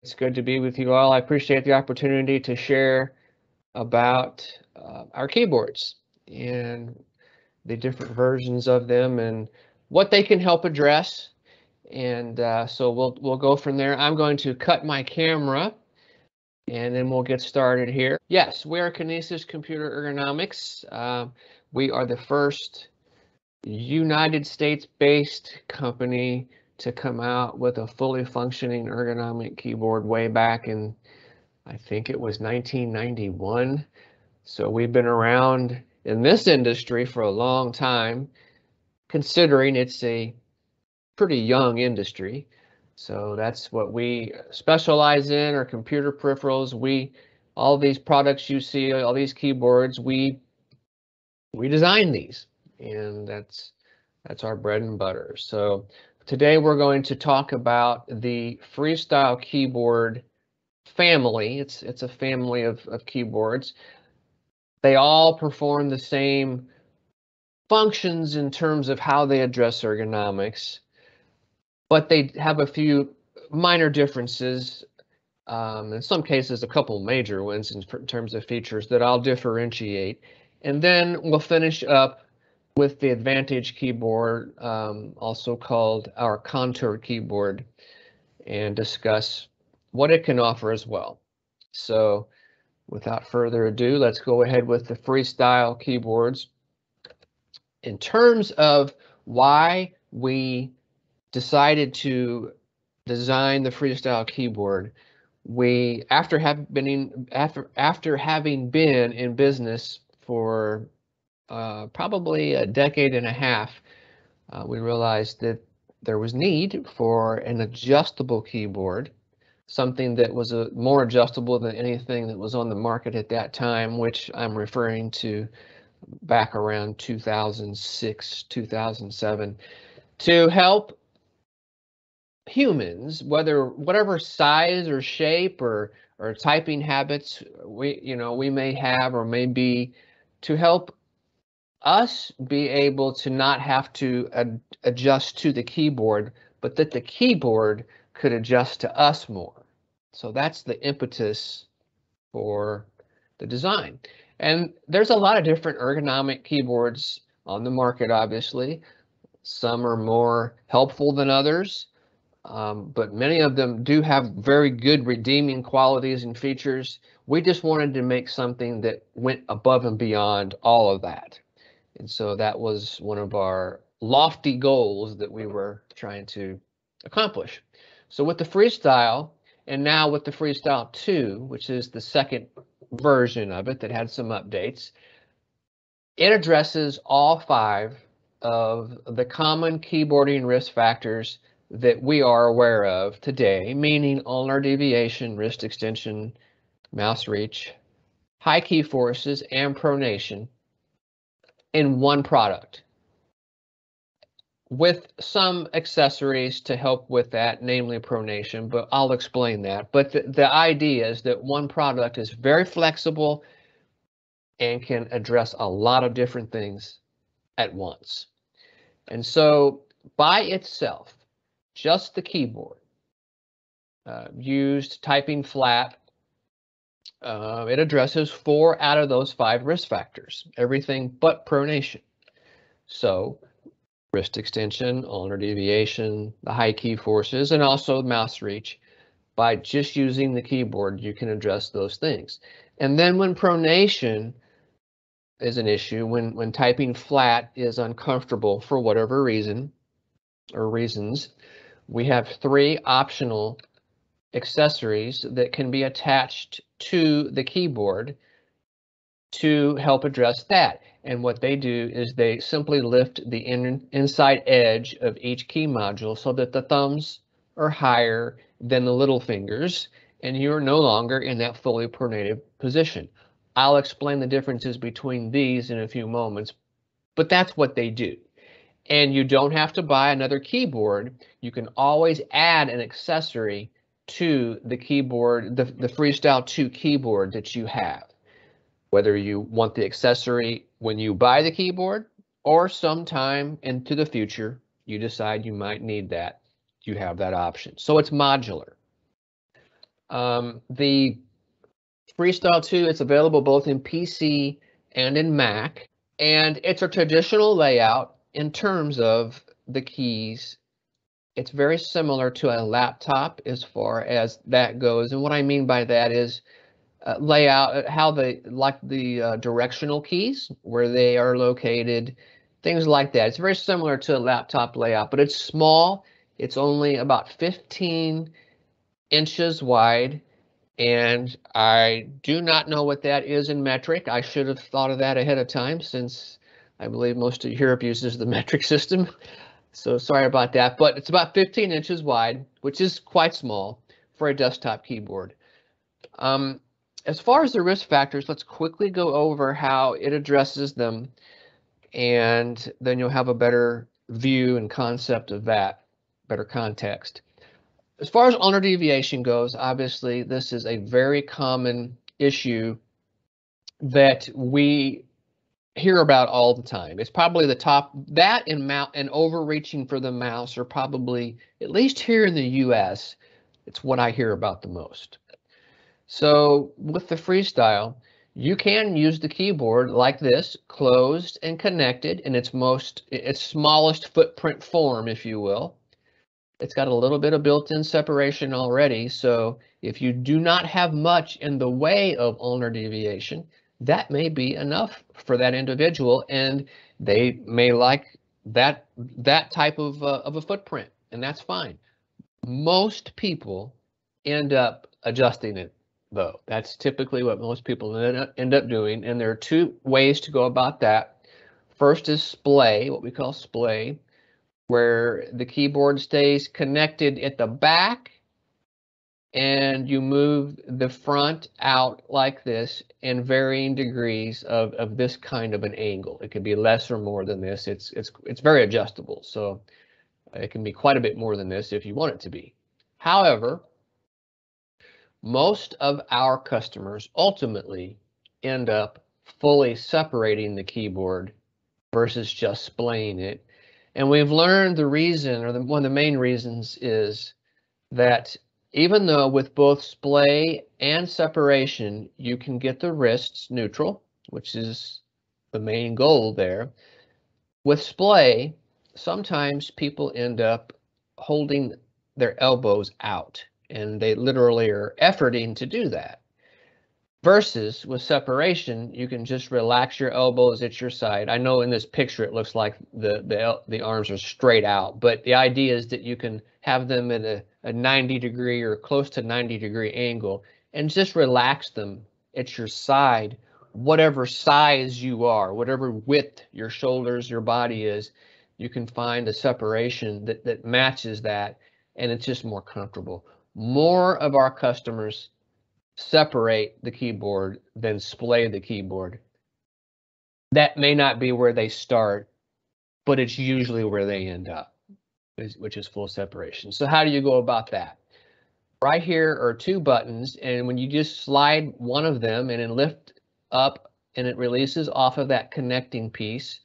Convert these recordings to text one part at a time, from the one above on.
It's good to be with you all. I appreciate the opportunity to share about our keyboards and the different versions of them and what they can help address. And so we'll go from there. I'm going to cut my camera and then we'll get started here. Yes, we are Kinesis Computer Ergonomics. We are the first United States-based company to come out with a fully functioning ergonomic keyboard way back in, I think it was 1991. So we've been around in this industry for a long time, considering it's a pretty young industry. So that's what we specialize in, our computer peripherals. All these products you see, all these keyboards, we design these, and that's our bread and butter. So today we're going to talk about the Freestyle Keyboard family. It's a family of keyboards. They all perform the same functions in terms of how they address ergonomics, but they have a few minor differences. In some cases, a couple major ones in terms of features that I'll differentiate. And then we'll finish up with the Advantage keyboard, also called our Contour keyboard, and discuss what it can offer as well. So without further ado, let's go ahead with the Freestyle keyboards. In terms of why we decided to design the Freestyle keyboard, after having been in business for probably a decade and a half, we realized that there was need for an adjustable keyboard, something that was more adjustable than anything that was on the market at that time, which I'm referring to back around 2006, 2007, to help humans, whatever size or shape or typing habits we may have or may be, to help us be able to not have to adjust to the keyboard, but that the keyboard could adjust to us more. So that's the impetus for the design. And there's a lot of different ergonomic keyboards on the market, obviously. Some are more helpful than others, but many of them do have very good redeeming qualities and features. We just wanted to make something that went above and beyond all of that. And so that was one of our lofty goals that we were trying to accomplish. So with the Freestyle, and now with the Freestyle 2, which is the second version of it that had some updates, it addresses all 5 of the common keyboarding risk factors that we are aware of today, meaning ulnar deviation, wrist extension, mouse reach, high key forces, and pronation, in one product, with some accessories to help with that, namely pronation, but I'll explain that. But the idea is that one product is very flexible and can address a lot of different things at once. And so by itself, just the keyboard, used typing flat, it addresses 4 out of those 5 risk factors, everything but pronation. So wrist extension, ulnar deviation, the high key forces, and also mouse reach. By just using the keyboard, you can address those things. And then when pronation is an issue, when typing flat is uncomfortable for whatever reason or reasons, we have 3 optional accessories that can be attached to the keyboard to help address that. And what they do is they simply lift the inside edge of each key module so that the thumbs are higher than the little fingers, and you're no longer in that fully pronated position. I'll explain the differences between these in a few moments, but that's what they do. And you don't have to buy another keyboard. You can always add an accessory to the keyboard, the Freestyle 2 keyboard that you have. Whether you want the accessory when you buy the keyboard or sometime into the future, you decide you might need that, you have that option. So it's modular. The Freestyle 2, it's available both in PC and in Mac, and it's a traditional layout in terms of the keys. It's very similar to a laptop as far as that goes, and what I mean by that is layout, how like the directional keys, where they are located, things like that. It's very similar to a laptop layout, but it's small. It's only about 15 inches wide, and I do not know what that is in metric. I should have thought of that ahead of time, since I believe most of Europe uses the metric system. So sorry about that, but it's about 15 inches wide, which is quite small for a desktop keyboard. As far as the risk factors, let's quickly go over how it addresses them, and then you'll have a better view and concept of that, better context. As far as ulnar deviation goes, obviously this is a very common issue that we hear about all the time. It's probably the top, that and overreaching for the mouse are probably, at least here in the US, it's what I hear about the most. So with the Freestyle, you can use the keyboard like this, closed and connected in its smallest footprint form, if you will. It's got a little bit of built-in separation already, so if you do not have much in the way of ulnar deviation, that may be enough for that individual, and they may like that type of a footprint, and that's fine. Most people end up adjusting it, though. That's typically what most people end up doing, and there are two ways to go about that. First is splay, what we call splay, where the keyboard stays connected at the back and you move the front out like this in varying degrees of this kind of an angle. It could be less or more than this. It's very adjustable, so it can be quite a bit more than this if you want it to be. However, most of our customers ultimately end up fully separating the keyboard versus just splaying it. And we've learned the reason, or one of the main reasons, is that even though with both splay and separation, you can get the wrists neutral, which is the main goal there, with splay, sometimes people end up holding their elbows out, and they literally are efforting to do that. Versus with separation, you can just relax your elbows at your side. I know in this picture it looks like the arms are straight out, but the idea is that you can have them at a 90-degree or close to 90-degree angle and just relax them at your side, whatever size you are, whatever width your shoulders, your body is. You can find a separation that matches that, and it's just more comfortable. More of our customers separate the keyboard than splay the keyboard. That may not be where they start, but it's usually where they end up, which is full separation. So how do you go about that? Right here are two buttons, and when you just slide one of them and then lift up and it releases off of that connecting piece,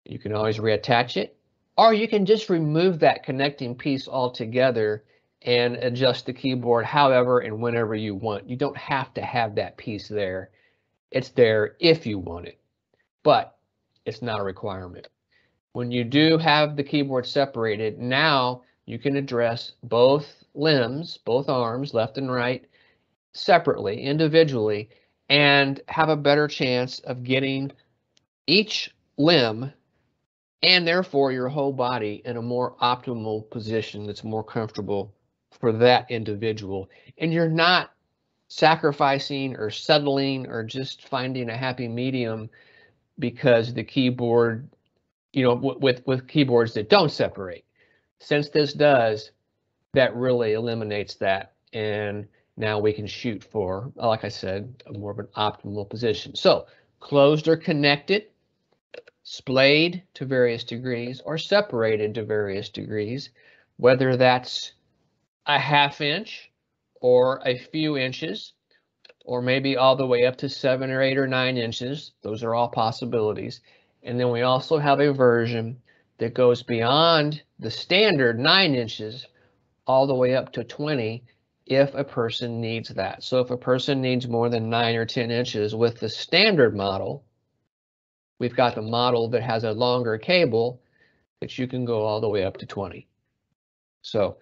you can always reattach it, or you can just remove that connecting piece altogether and adjust the keyboard however and whenever you want. You don't have to have that piece there. It's there if you want it, but it's not a requirement. When you do have the keyboard separated, now you can address both limbs, both arms, left and right, separately, individually, and have a better chance of getting each limb and therefore your whole body in a more optimal position that's more comfortable for that individual. And you're not sacrificing or settling or just finding a happy medium because the keyboard, with keyboards that don't separate. Since this does, that really eliminates that. And now we can shoot for, like I said, more of an optimal position. So closed or connected, splayed to various degrees, or separated to various degrees, whether that's a ½ inch or a few inches, or maybe all the way up to 7 or 8 or 9 inches. Those are all possibilities. And then we also have a version that goes beyond the standard 9 inches all the way up to 20, if a person needs that. So if a person needs more than 9 or 10 inches with the standard model, we've got the model that has a longer cable that you can go all the way up to 20. So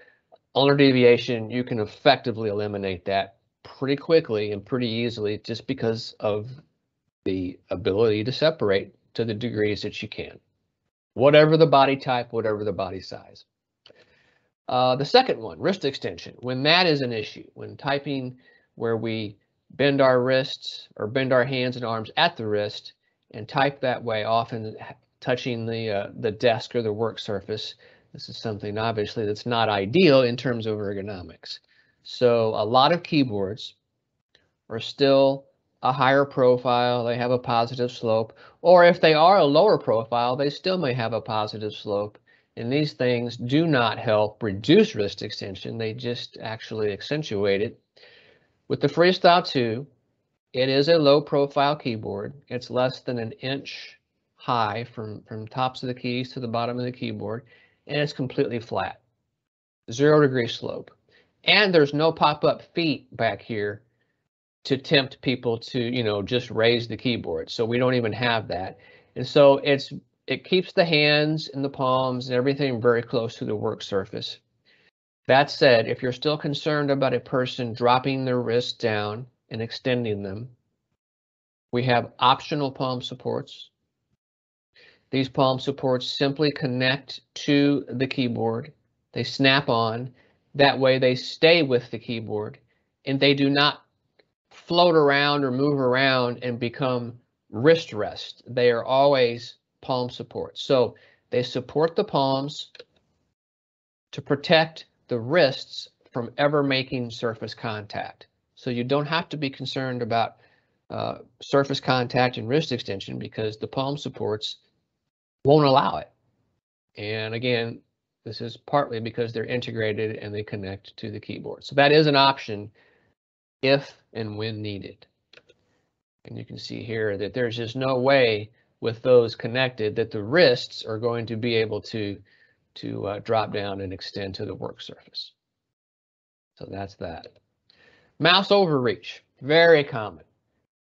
ulnar deviation, you can effectively eliminate that pretty quickly and pretty easily just because of the ability to separate to the degrees that you can. Whatever the body type, whatever the body size. The second one, wrist extension. When that is an issue, when typing where we bend our wrists or bend our hands and arms at the wrist and type that way, often touching the desk or the work surface, this is something obviously that's not ideal in terms of ergonomics. So a lot of keyboards are still a higher profile, they have a positive slope, or if they are a lower profile, they still may have a positive slope. And these things do not help reduce wrist extension, they just actually accentuate it. With the Freestyle 2, it is a low profile keyboard. It's less than an inch high from tops of the keys to the bottom of the keyboard, and it's completely flat, 0-degree slope. And there's no pop-up feet back here to tempt people to, you know, just raise the keyboard. So we don't even have that. And so it keeps the hands and the palms and everything very close to the work surface. That said, if you're still concerned about a person dropping their wrists down and extending them, we have optional palm supports. These palm supports simply connect to the keyboard. They snap on. That way they stay with the keyboard and they do not float around or move around and become wrist rest. They are always palm support. So they support the palms to protect the wrists from ever making surface contact. So you don't have to be concerned about surface contact and wrist extension because the palm supports won't allow it. And again, this is partly because they're integrated and they connect to the keyboard. So that is an option if and when needed. And you can see here that there's just no way with those connected that the wrists are going to be able to drop down and extend to the work surface. So that's that. Mouse overreach, very common.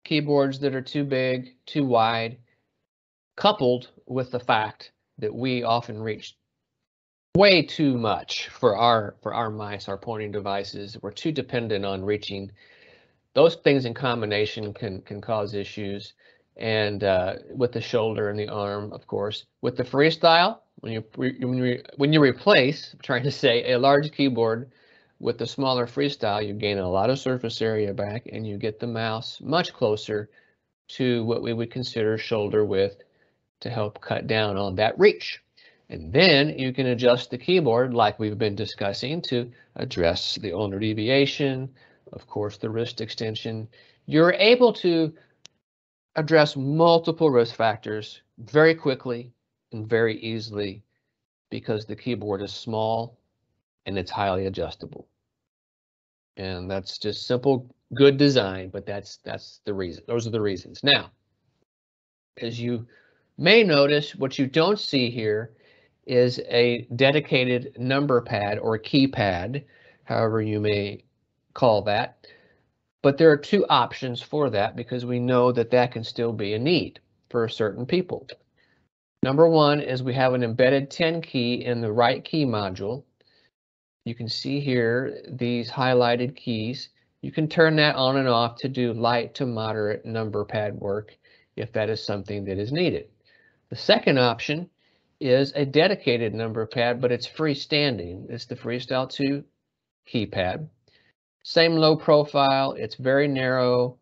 Keyboards that are too big, too wide, coupled with the fact that we often reach way too much for our mice, our pointing devices. We're too dependent on reaching. Those things in combination can cause issues. And with the shoulder and the arm, of course. With the Freestyle, when you replace, I'm trying to say, a large keyboard with the smaller Freestyle, you gain a lot of surface area back and you get the mouse much closer to what we would consider shoulder width to help cut down on that reach. And then you can adjust the keyboard like we've been discussing to address the ulnar deviation, of course, the wrist extension. You're able to address multiple risk factors very quickly and very easily because the keyboard is small and it's highly adjustable. And that's just simple, good design, but that's the reason. Those are the reasons. Now, as you may notice, what you don't see here is a dedicated number pad or keypad, however you may call that. But there are two options for that because we know that that can still be a need for certain people. Number one is we have an embedded 10 key in the right key module. You can see here these highlighted keys. You can turn that on and off to do light to moderate number pad work if that is something that is needed. The second option is a dedicated number pad, but it's freestanding. It's the Freestyle 2 keypad. Same low profile, it's very narrow,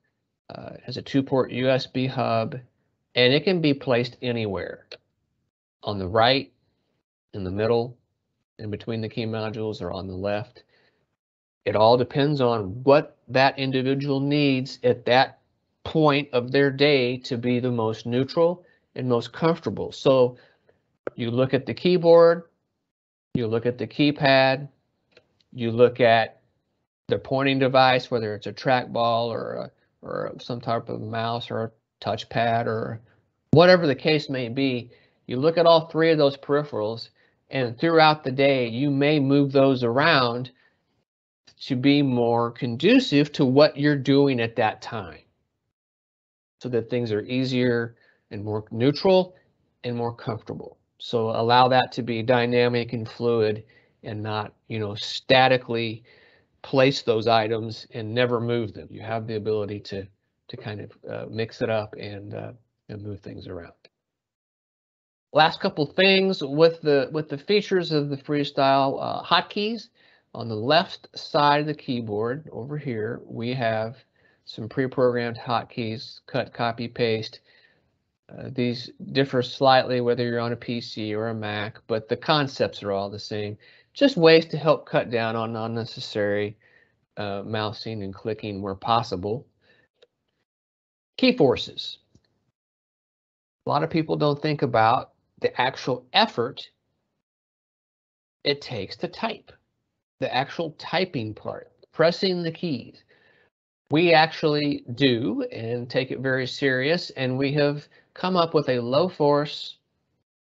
has a 2-port USB hub, and it can be placed anywhere. On the right, in the middle, in between the key modules, or on the left. It all depends on what that individual needs at that point of their day to be the most neutral and most comfortable. So you look at the keyboard, you look at the keypad, you look at the pointing device, whether it's a trackball or some type of mouse or a touchpad or whatever the case may be. You look at all three of those peripherals, and throughout the day, you may move those around to be more conducive to what you're doing at that time, so that things are easier and more neutral and more comfortable. So allow that to be dynamic and fluid, and not, statically place those items and never move them. You have the ability to kind of mix it up and move things around. Last couple things with the features of the Freestyle hotkeys. On the left side of the keyboard over here, we have some pre-programmed hotkeys, cut, copy, paste. These differ slightly whether you're on a PC or a Mac, but the concepts are all the same. Just ways to help cut down on unnecessary mousing and clicking where possible. Key forces. A lot of people don't think about the actual effort it takes to type, the actual typing part, pressing the keys. We actually do and take it very serious, and we have come up with a low force,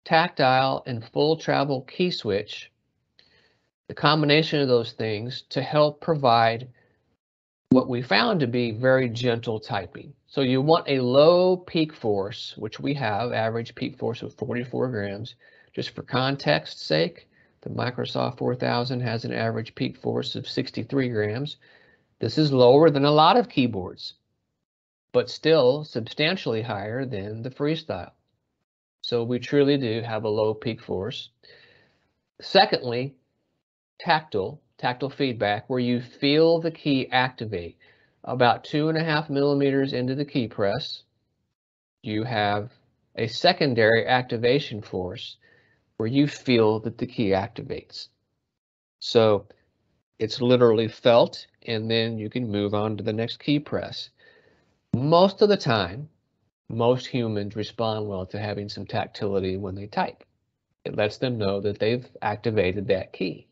tactile, and full travel key switch, the combination of those things, to help provide what we found to be very gentle typing. So you want a low peak force, which we have, average peak force of 44 grams. Just for context's sake, the Microsoft 4000 has an average peak force of 63 grams. This is lower than a lot of keyboards, but still substantially higher than the Freestyle. So we truly do have a low peak force. Secondly, tactile feedback, where you feel the key activate. About 2.5 millimeters into the key press, you have a secondary activation force where you feel that the key activates. So it's literally felt, and then you can move on to the next key press. Most of the time, most humans respond well to having some tactility when they type. It lets them know that they've activated that key.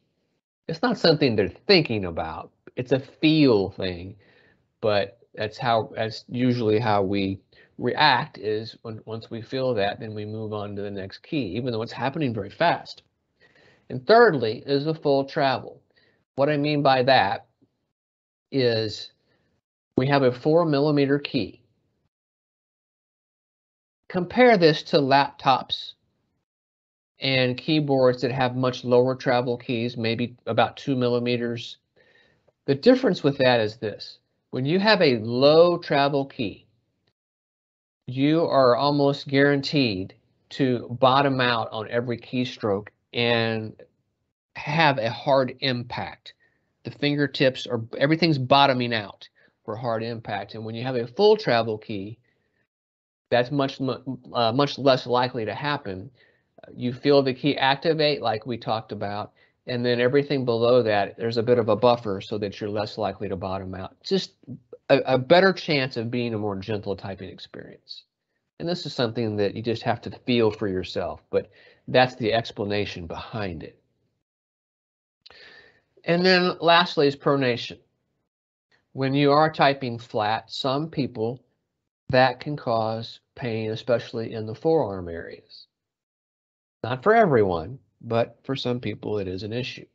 It's not something they're thinking about. It's a feel thing, but that's usually how we react, is once we feel that, then we move on to the next key, even though it's happening very fast. And thirdly is a full travel. What I mean by that is we have a 4 millimeter key. Compare this to laptops and keyboards that have much lower travel keys, maybe about 2 millimeters. The difference with that is this: when you have a low travel key, you are almost guaranteed to bottom out on every keystroke and have a hard impact. The fingertips are, everything's bottoming out for hard impact. And when you have a full travel key, that's much less likely to happen. You feel the key activate, like we talked about, and then everything below that, there's a bit of a buffer so that you're less likely to bottom out. Just a better chance of being a more gentle typing experience. And this is something that you just have to feel for yourself, but that's the explanation behind it. And then lastly is pronation. When you are typing flat, some people, that can cause pain, especially in the forearm areas. Not for everyone, but for some people it is an issue.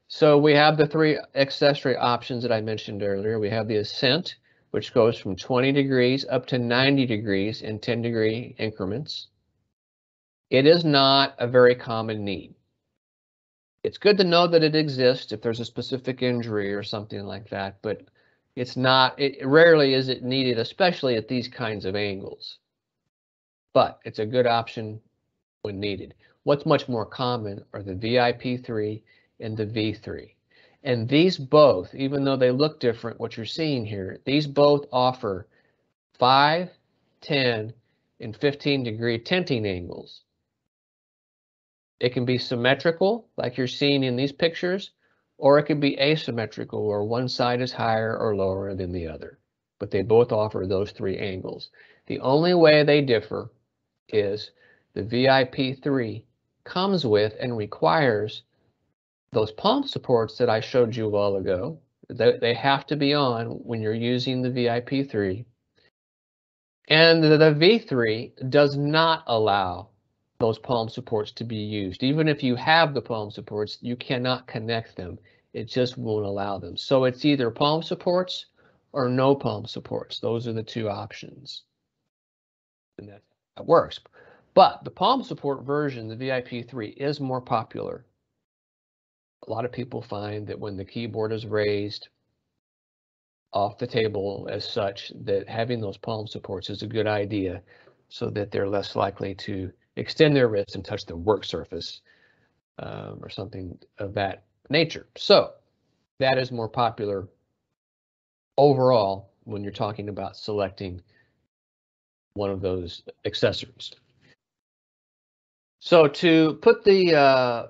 So we have the 3 accessory options that I mentioned earlier. We have the Ascent, which goes from 20 degrees up to 90 degrees in 10-degree increments. It is not a very common need. It's good to know that it exists if there's a specific injury or something like that, but it rarely is it needed, especially at these kinds of angles. But it's a good option when needed. What's much more common are the VIP3 and the V3. And these both, even though they look different, what you're seeing here, these both offer 5, 10, and 15-degree tinting angles. It can be symmetrical, like you're seeing in these pictures, or it can be asymmetrical, where one side is higher or lower than the other. But they both offer those 3 angles. The only way they differ is the VIP3 comes with and requires those palm supports that I showed you a while ago. They have to be on when you're using the VIP3. And the V3 does not allow those palm supports to be used. Even if you have the palm supports, you cannot connect them It just won't allow them. So it's either palm supports or no palm supports. Those are the two options. And that works. But the palm support version, the VIP3, is more popular. A lot of people find that when the keyboard is raised off the table as such, that having those palm supports is a good idea so that they're less likely to extend their wrist and touch the work surface or something of that nature. So that is more popular overall when you're talking about selecting one of those accessories. So to put the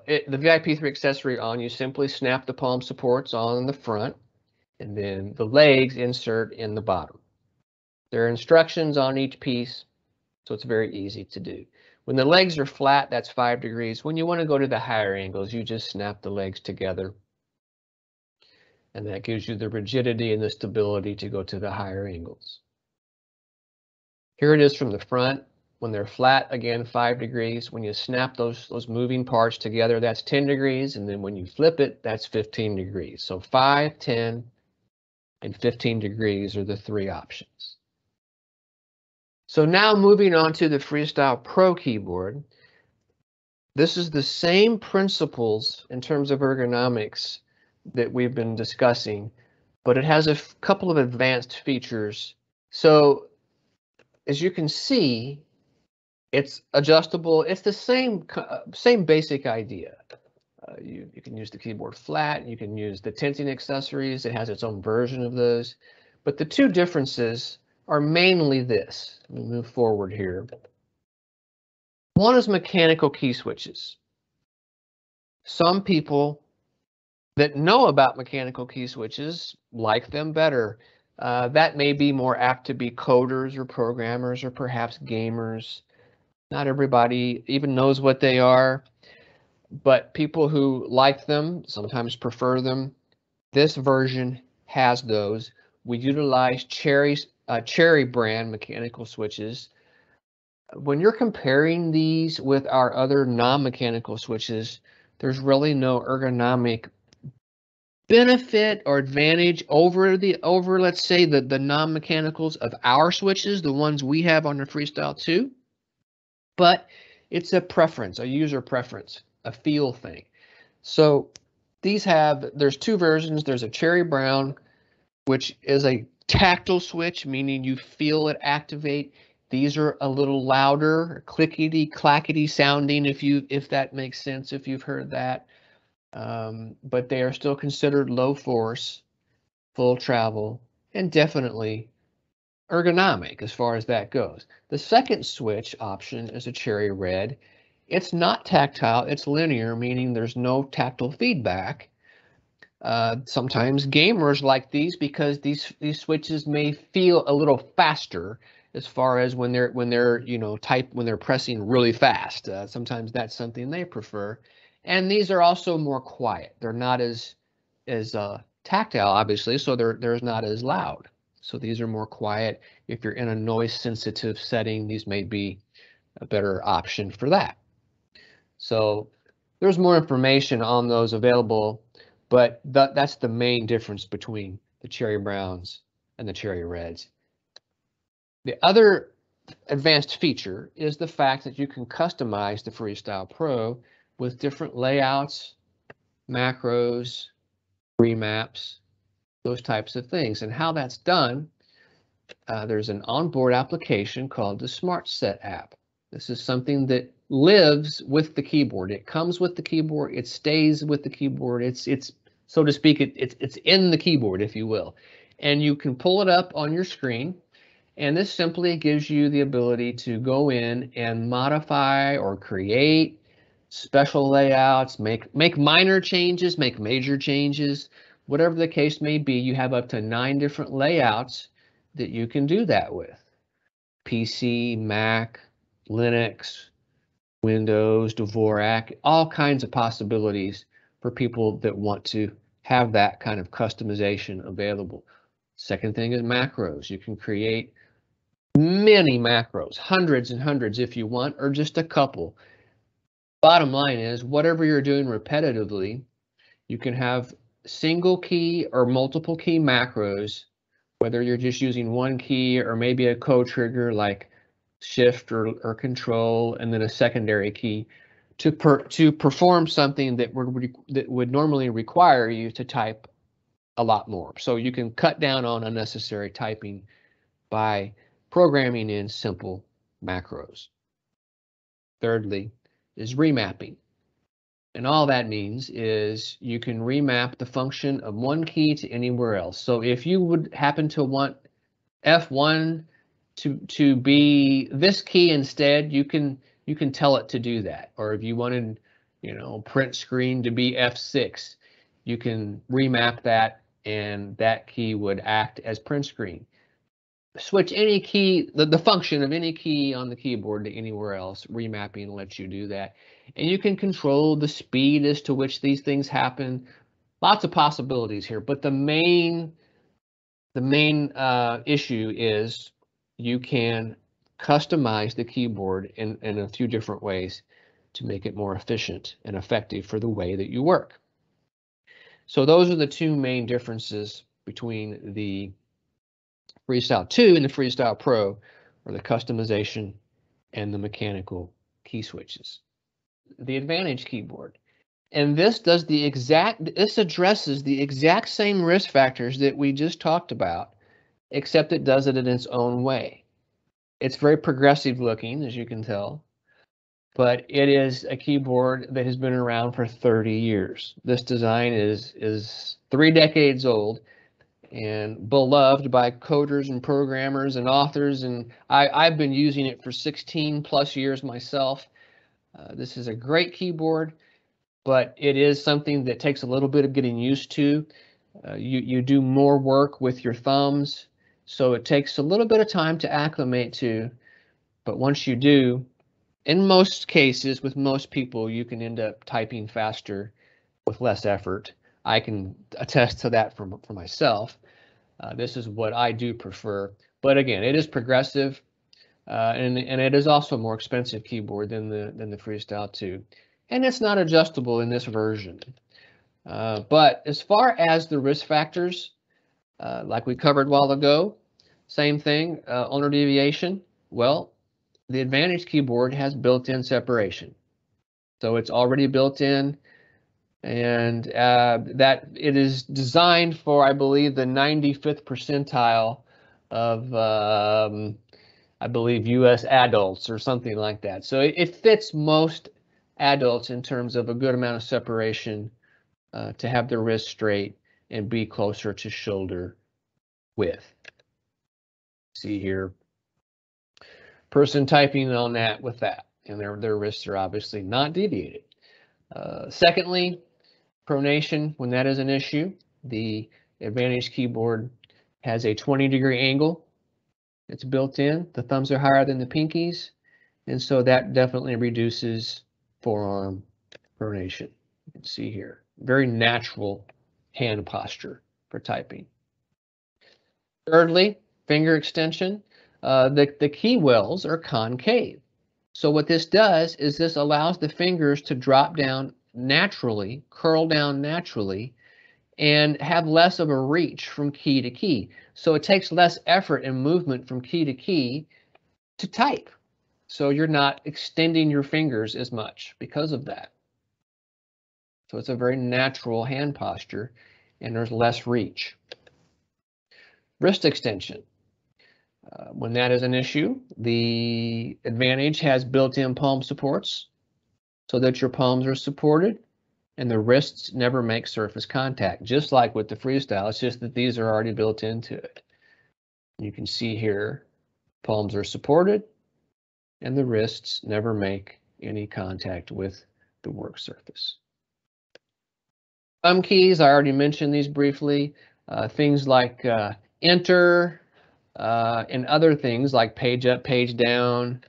VIP3 accessory on, you simply snap the palm supports on the front, and then the legs insert in the bottom. There are instructions on each piece, so it's very easy to do. When the legs are flat, that's 5 degrees. When you want to go to the higher angles, you just snap the legs together, and that gives you the rigidity and the stability to go to the higher angles. Here it is from the front. When they're flat, again, 5 degrees. When you snap those moving parts together, that's 10 degrees. And then when you flip it, that's 15 degrees. So 5, 10, and 15 degrees are the 3 options. So now moving on to the Freestyle Pro Keyboard. This is the same principles in terms of ergonomics that we've been discussing, but it has a couple of advanced features. So as you can see, it's adjustable. It's the same basic idea. You can use the keyboard flat. You can use the tenting accessories. It has its own version of those. But the two differences are mainly this. Let me move forward here. One is mechanical key switches. Some people that know about mechanical key switches like them better. That may be more apt to be coders or programmers or perhaps gamers. Not everybody even knows what they are, but people who like them sometimes prefer them. This version has those. We utilize Cherry brand mechanical switches. When you're comparing these with our other non-mechanical switches, there's really no ergonomic benefit or advantage over let's say the non-mechanicals of our switches, the ones we have on the Freestyle 2. But it's a preference, a user preference, a feel thing. So there's 2 versions. There's a cherry brown, which is a tactile switch, meaning you feel it activate. These are a little louder, clickety clackety sounding, if that makes sense, if you've heard that. But they are still considered low force, full travel, and definitely ergonomic as far as that goes. The second switch option is a cherry red. It's not tactile, it's linear, meaning there's no tactile feedback. Sometimes gamers like these because these switches may feel a little faster as far as when they're pressing really fast. Sometimes that's something they prefer. And these are also more quiet. They're not as tactile, obviously, so they're not as loud. So these are more quiet. If you're in a noise sensitive setting, these may be a better option for that. So there's more information on those available, but that's the main difference between the cherry browns and the cherry reds. The other advanced feature is the fact that you can customize the Freestyle Pro with different layouts, macros, remaps, those types of things. And how that's done, there's an onboard application called the Smart Set app. This is something that lives with the keyboard. It comes with the keyboard. It stays with the keyboard. It's so to speak, it's in the keyboard, if you will. And you can pull it up on your screen. And this simply gives you the ability to go in and modify or create special layouts, make minor changes, make major changes, whatever the case may be. You have up to 9 different layouts that you can do that with. PC, Mac, Linux, Windows, Dvorak, all kinds of possibilities for people that want to have that kind of customization available. Second thing is macros. You can create many macros, hundreds and hundreds if you want, or just a couple. Bottom line is, whatever you're doing repetitively, you can have single key or multiple key macros, whether you're just using one key or maybe a code trigger like shift or control and then a secondary key to perform something that would normally require you to type a lot more. So you can cut down on unnecessary typing by programming in simple macros. Thirdly is remapping. And all that means is you can remap the function of one key to anywhere else. So if you would happen to want F1 to be this key instead, you can tell it to do that. Or if you wanted, print screen to be F6, you can remap that and that key would act as print screen. Switch any key, the function of any key on the keyboard to anywhere else. Remapping lets you do that. And you can control the speed as to which these things happen. Lots of possibilities here, but the main issue is you can customize the keyboard in a few different ways to make it more efficient and effective for the way that you work. So those are the two main differences between the Freestyle 2 and the Freestyle Pro, or the customization and the mechanical key switches. The Advantage keyboard. And this addresses the exact same risk factors that we just talked about, except it does it in its own way. It's very progressive looking, as you can tell, but it is a keyboard that has been around for 30 years. This design is 3 decades old and beloved by coders and programmers and authors, and I've been using it for 16 plus years myself. This is a great keyboard, but it is something that takes a little bit of getting used to. You do more work with your thumbs, so it takes a little bit of time to acclimate to, but once you do, in most cases, with most people, you can end up typing faster with less effort. I can attest to that for myself. This is what I do prefer, but again, it is progressive, and it is also a more expensive keyboard than the Freestyle 2, and it's not adjustable in this version. But as far as the risk factors, like we covered a while ago, same thing, owner deviation. Well, the Advantage keyboard has built-in separation, so it's already built in. And that it is designed for, I believe, the 95th percentile of, I believe, U.S. adults or something like that. So it fits most adults in terms of a good amount of separation to have the wrist straight and be closer to shoulder width. See here, person typing on that with that, and their wrists are obviously not deviated. Secondly, pronation, when that is an issue, the Advantage keyboard has a 20-degree angle. It's built in. The thumbs are higher than the pinkies, and so that definitely reduces forearm pronation. You can see here, very natural hand posture for typing. Thirdly, finger extension. The key wells are concave. So what this does is this allows the fingers to drop down naturally, curl down naturally, and have less of a reach from key to key. So it takes less effort and movement from key to key to type. So you're not extending your fingers as much because of that. So it's a very natural hand posture, and there's less reach. Wrist extension. When that is an issue, the Advantage has built-in palm supports so that your palms are supported and the wrists never make surface contact, just like with the Freestyle. It's just that these are already built into it. You can see here, palms are supported and the wrists never make any contact with the work surface. Thumb keys, I already mentioned these briefly. Things like enter and other things like page up, page down,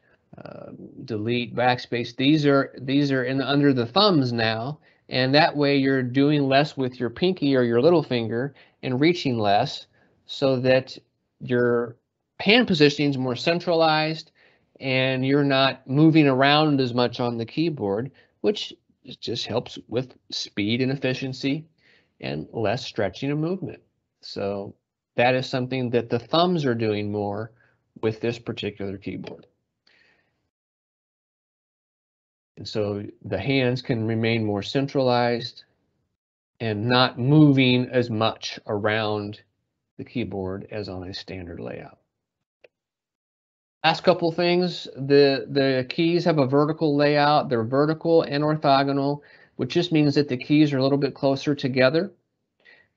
delete, backspace. These are under the thumbs now, and that way you're doing less with your pinky or your little finger and reaching less, so that your hand positioning is more centralized and you're not moving around as much on the keyboard, which just helps with speed and efficiency and less stretching of movement. So that is something that the thumbs are doing more with this particular keyboard. And so the hands can remain more centralized and not moving as much around the keyboard as on a standard layout. Last couple things, the keys have a vertical layout. They're vertical and orthogonal, which just means that the keys are a little bit closer together.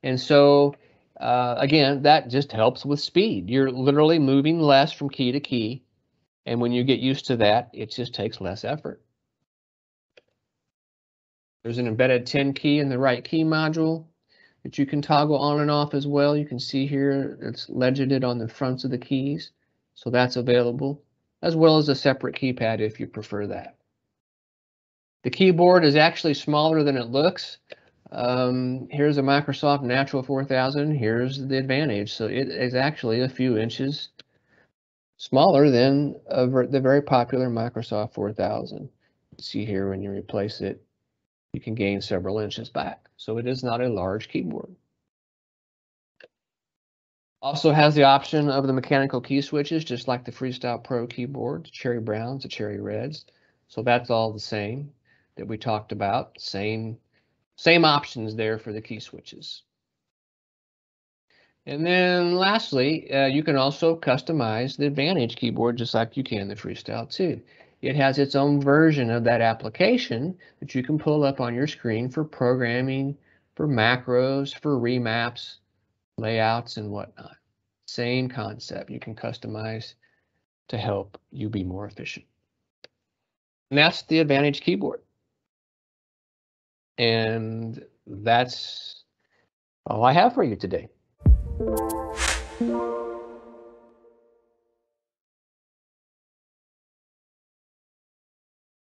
And so, again, that just helps with speed. You're literally moving less from key to key. And when you get used to that, it just takes less effort. There's an embedded 10 key in the right key module that you can toggle on and off as well. You can see here it's legended on the fronts of the keys. So that's available, as well as a separate keypad if you prefer that. The keyboard is actually smaller than it looks. Here's a Microsoft Natural 4000. Here's the Advantage. So it is actually a few inches smaller than the very popular Microsoft 4000. See here when you replace it, you can gain several inches back. So it is not a large keyboard. Also has the option of the mechanical key switches, just like the Freestyle Pro Keyboard, the cherry browns, the cherry reds. So that's all the same that we talked about. Same options there for the key switches. And then lastly, you can also customize the Advantage keyboard just like you can the Freestyle 2. It has its own version of that application that you can pull up on your screen for programming, for macros, for remaps, layouts, and whatnot. Same concept you can customize to help you be more efficient. And that's the Advantage keyboard. And that's all I have for you today.